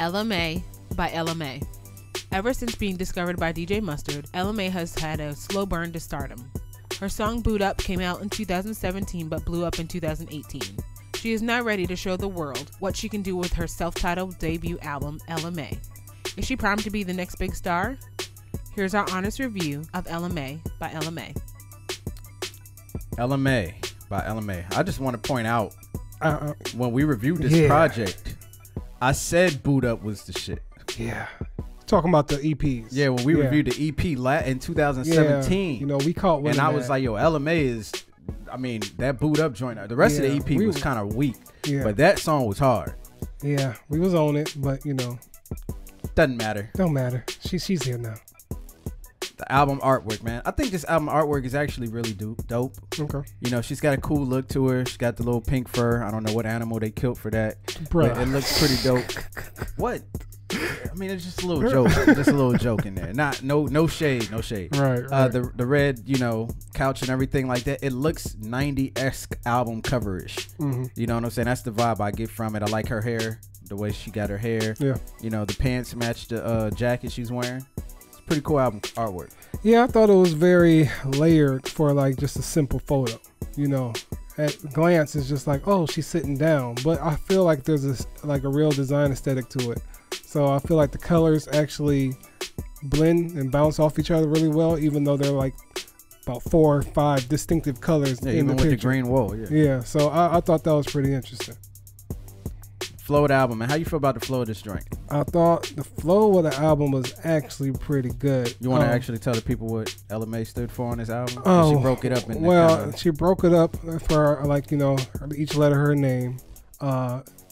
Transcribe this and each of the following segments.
Ella Mai by Ella Mai. Ever since being discovered by DJ Mustard, Ella Mai has had a slow burn to stardom. Her song Boot Up came out in 2017 but blew up in 2018. She is now ready to show the world what she can do with her self-titled debut album, Ella Mai. Is she primed to be the next big star? Here's our honest review of Ella Mai by Ella Mai. Ella Mai by Ella Mai. I just want to point out, when we reviewed this project, I said Boot Up was the shit. Yeah. Talking about the EPs. Yeah, when we reviewed the EP in 2017. Yeah. You know, we caught one. And I was like, yo, Ella Mai is, I mean, that Boot Up joint. The rest of the EP was kind of weak. Yeah. But that song was hard. Yeah, we was on it, but you know. Doesn't matter. Don't matter. She's here now. The album artwork, man. I think this album artwork is actually really dope. Okay. You know, she's got a cool look to her. She's got the little pink fur. I don't know what animal they killed for that. Bruh. But it looks pretty dope. What? I mean, it's just a little joke. Just a little joke in there. No shade. Right. The red, you know, couch and everything like that. It looks 90-esque album coverish. Mm-hmm. You know what I'm saying? That's the vibe I get from it. I like her hair, the way she got her hair. Yeah. You know, the pants match the jacket she's wearing. It's pretty cool album artwork. Yeah, I thought it was very layered for like just a simple photo. You know, at glance, it's just like, oh, she's sitting down. But I feel like there's a real design aesthetic to it. So I feel like the colors actually blend and bounce off each other really well, even though they're like about 4 or 5 distinctive colors in the picture. With the green wool, yeah. So I thought that was pretty interesting. Flow of the album, man. How you feel about the flow of this joint? I thought the flow of the album was actually pretty good. You want to actually tell the people what Ella Mai stood for on this album? Oh, she broke it up in she broke it up for like, you know, each letter her name.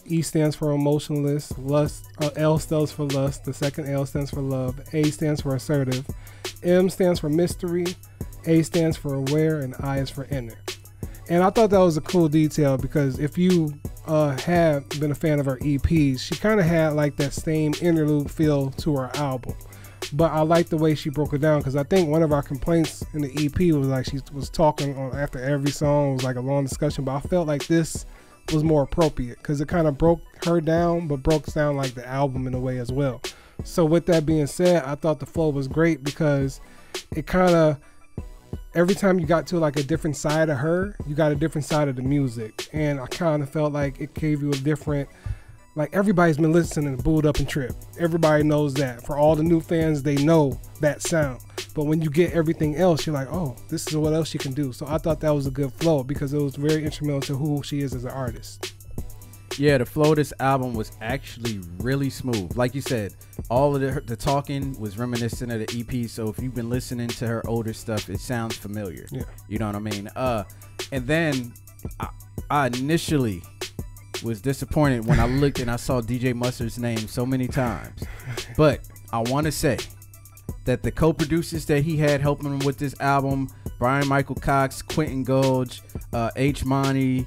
E stands for emotionless, lust, L stands for lust, the second L stands for love, A stands for assertive, M stands for mystery, A stands for aware, and I is for inner. And I thought that was a cool detail because if you have been a fan of her EPs, she kind of had like that same interlude feel to her album. But I like the way she broke it down because I think one of our complaints in the EP was like she was talking after every song. It was like a long discussion, but I felt like this was more appropriate because it kind of broke her down but broke down like the album in a way as well. So with that being said, I thought the flow was great because it kind of, every time you got to like a different side of her, you got a different side of the music, and I kind of felt like it gave you a different, like everybody's been listening to Boot Up and Trip. Everybody knows that. For all the new fans, they know that sound. But when you get everything else, you're like, oh, this is what else she can do. So I thought that was a good flow because it was very instrumental to who she is as an artist. Yeah, the flow of this album was actually really smooth. Like you said, all of the talking was reminiscent of the EP. So if you've been listening to her older stuff, it sounds familiar. Yeah. You know what I mean? And then I initially was disappointed when I looked and I saw DJ Mustard's name so many times. But I want to say that the co-producers that he had helping him with this album, Brian Michael Cox, Quentin Gulge, H. Monty,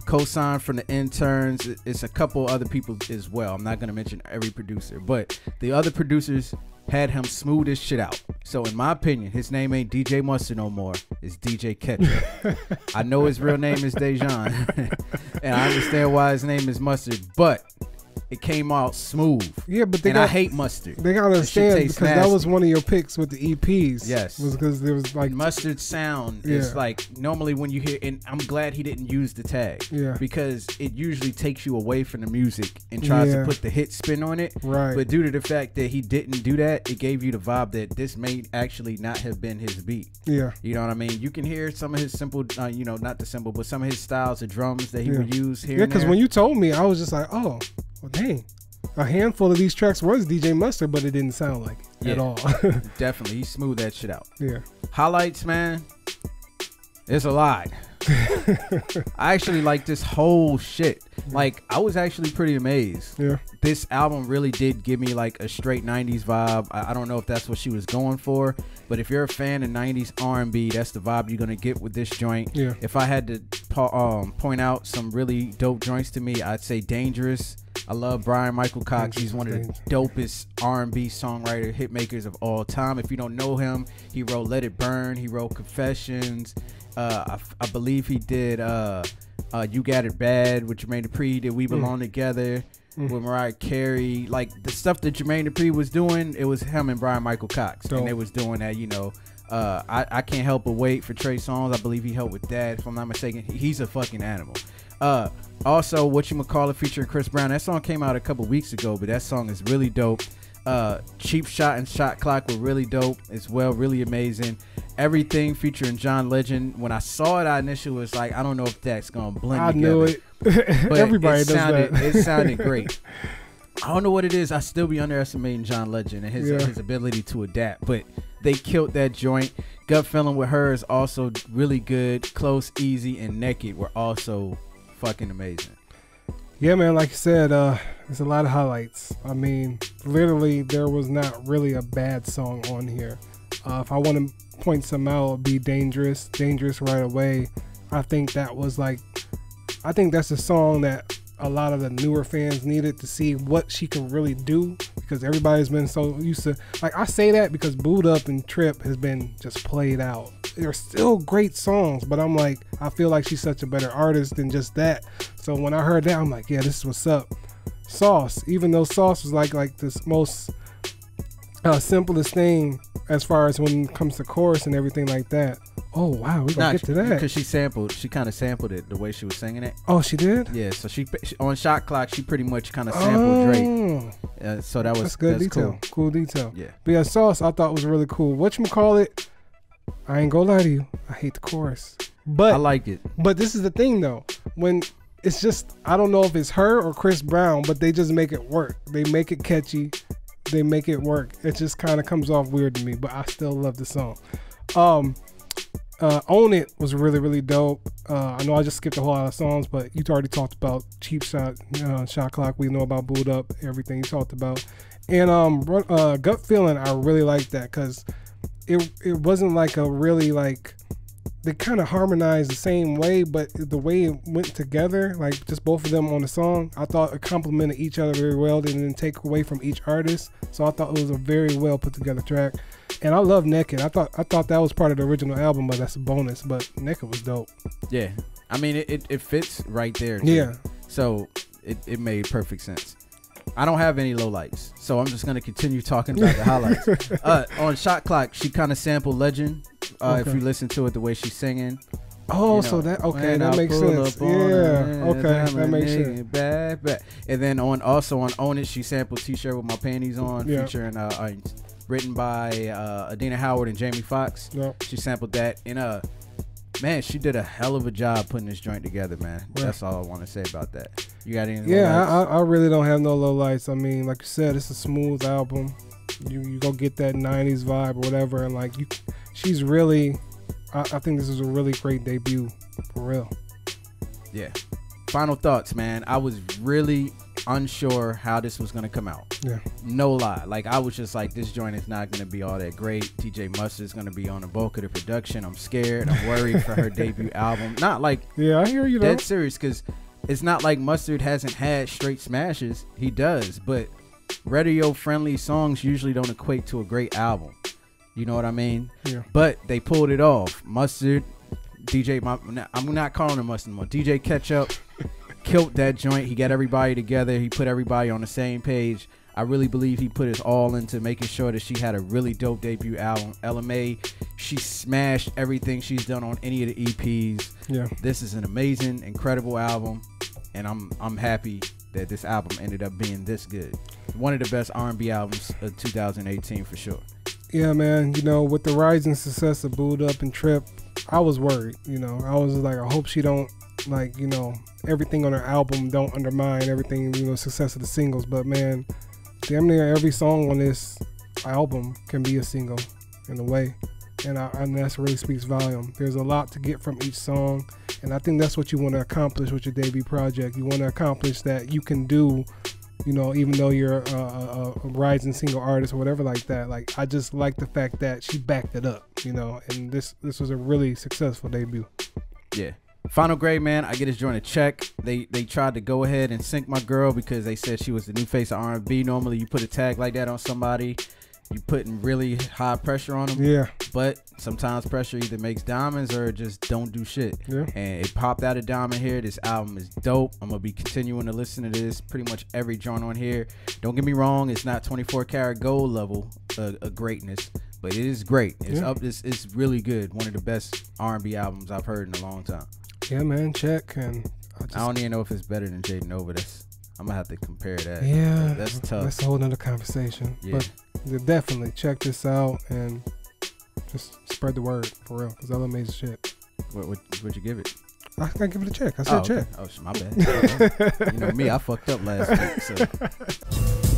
co-signed from the interns. It's a couple other people as well. I'm not going to mention every producer, but the other producers had him smooth this shit out. So in my opinion, his name ain't DJ Mustard no more. It's DJ Ketchup. I know his real name is Dejan, and I understand why his name is Mustard, but it came out smooth. Yeah, but I hate mustard. They gotta understand because nasty. That was one of your picks with the EPs. Yes, was because there was like mustard sound. Is like normally when you hear, and I'm glad he didn't use the tag. Yeah, because it usually takes you away from the music and tries to put the hit spin on it. Right. But due to the fact that he didn't do that, it gave you the vibe that this may actually not have been his beat. Yeah, you know what I mean. You can hear some of his simple, you know, not the simple, but some of his styles of drums that he would use here. Yeah, because when you told me, I was just like, oh. Well, dang, a handful of these tracks was DJ Mustard, but it didn't sound like it at all. Definitely, he smoothed that shit out. Yeah. Highlights, man. It's a lot. I actually like this whole shit. Like, I was actually pretty amazed. Yeah. This album really did give me like a straight 90s vibe. I don't know if that's what she was going for, but if you're a fan of 90s R&B, that's the vibe you're gonna get with this joint. Yeah. If I had to point out some really dope joints to me, I'd say Dangerous. I love Brian Michael Cox. He's one of the dopest R&B songwriter hitmakers of all time. If you don't know him, he wrote Let It Burn. He wrote Confessions. I believe he did You Got It Bad with Jermaine Dupri, Did We Belong Together with Mariah Carey. Like the stuff that Jermaine Dupri was doing, it was him and Brian Michael Cox. And they was doing that, you know. I Can't Help But Wait for Trey Songz. I believe he helped with that, if I'm not mistaken. He's a fucking animal. Also, Whatchamacallit featuring Chris Brown. That song came out a couple weeks ago, but that song is really dope. Cheap Shot and Shot Clock were really dope as well, really amazing. Everything featuring John Legend. When I saw it, I initially was like, I don't know if that's gonna blend together. I knew it. But Everybody it does sounded, that. It sounded great. I don't know what it is. I still be underestimating John Legend and his ability to adapt, but they killed that joint. Gut Feeling with Her is also really good. Close, Easy, and Naked were also fucking amazing. Yeah, man, like you said, there's a lot of highlights. I mean, literally, there was not really a bad song on here. If I want to point some out, it would be Dangerous Right Away. I think that's a song that a lot of the newer fans needed to see what she can really do, because everybody's been so used to, like, I say that because Boot Up and Trip has been just played out. They're still great songs, but I'm like, I feel like she's such a better artist than just that. So when I heard that, I'm like, yeah, this is what's up. Sauce, even though Sauce was like this most simplest thing as far as when it comes to chorus and everything like that. Oh wow, we gonna get to that because she kind of sampled it the way she was singing it. Oh, she did. Yeah, so she on Shot Clock, she pretty much kind of sampled Drake. So that's good detail. Cool detail. Yeah. But yeah, Sauce I thought was really cool. Whatchamacallit, I ain't gonna lie to you, I hate the chorus, but I like it. But this is the thing though, when it's just, I don't know if it's her or Chris Brown, but they just make it work. They make it catchy. They make it work. It just kind of comes off weird to me, but I still love the song. Own It was really, really dope. I know I just skipped a whole lot of songs, but you already talked about Cheap Shot, Shot Clock. We know about Boot Up, everything you talked about. And Gut Feeling, I really liked that because it wasn't like a really like, they kind of harmonized the same way, but the way it went together, like just both of them on the song, I thought it complemented each other very well. They didn't take away from each artist, so I thought it was a very well put together track. And I love Naked. I thought that was part of the original album, but that's a bonus. But Naked was dope. Yeah, I mean it fits right there too. Yeah, so it made perfect sense. I don't have any lowlights, so I'm just gonna continue talking about the highlights. On Shot Clock, she kind of sampled Legend. If you listen to it, the way she's singing. Oh, so that that makes sense. Yeah, okay, that makes sense. Bad. And then on Own It, she sampled T-Shirt With My Panties On, featuring written by Adina Howard and Jamie Foxx. Yep. She sampled that, and man, she did a hell of a job putting this joint together, man. Right. That's all I want to say about that. You got any? Yeah, I really don't have no lowlights. I mean, like you said, it's a smooth album. You go get that 90s vibe or whatever, and like she's really, I think this is a really great debut, for real. Yeah. Final thoughts, man. I was really unsure how this was going to come out. Yeah. No lie. Like, I was just like, this joint is not going to be all that great. DJ Mustard is going to be on the bulk of the production. I'm scared. I'm worried for her debut album. Not like, yeah, I hear you though. Dead serious, because it's not like Mustard hasn't had straight smashes. He does, but radio-friendly songs usually don't equate to a great album. You know what I mean? Yeah. But they pulled it off. Mustard, I'm not calling him Mustard anymore. DJ Ketchup killed that joint. He got everybody together. He put everybody on the same page. I really believe he put his all into making sure that she had a really dope debut album. Ella Mai, she smashed everything she's done on any of the EPs. Yeah. This is an amazing, incredible album, and I'm happy that this album ended up being this good. One of the best R&B albums of 2018 for sure. Yeah, man. You know, with the rising success of Boot Up and Trip, I was worried. You know, I was like, I hope she don't, like, you know, everything on her album don't undermine everything, you know, success of the singles. But man, damn near every song on this album can be a single in a way, and that really speaks volume. There's a lot to get from each song, and I think that's what you want to accomplish with your debut project. You want to accomplish that you can do, you know, even though you're a rising single artist or whatever like that. Like, I just like the fact that she backed it up, you know, and this was a really successful debut. Yeah. Final grade, man. I get this joint a check. They tried to go ahead and sink my girl because they said she was the new face of R&B. Normally, you put a tag like that on somebody, you putting really high pressure on them. Yeah. But sometimes pressure either makes diamonds or just don't do shit. Yeah. And it popped out a diamond here. This album is dope. I'm gonna be continuing to listen to this. Pretty much every joint on here. Don't get me wrong, it's not 24 karat gold level of greatness, but it is great. It's up. It's really good. One of the best R&B albums I've heard in a long time. Yeah, man. Check. And I don't even know if it's better than Jade Nova. I'm gonna have to compare that. Yeah, that's tough. That's a whole nother conversation. Yeah. But definitely check this out and just spread the word for real, because Ella Mai's shit. What'd you give it? I gotta give it a check. I said check. Okay. Oh, my bad. You know me, I fucked up last week. So.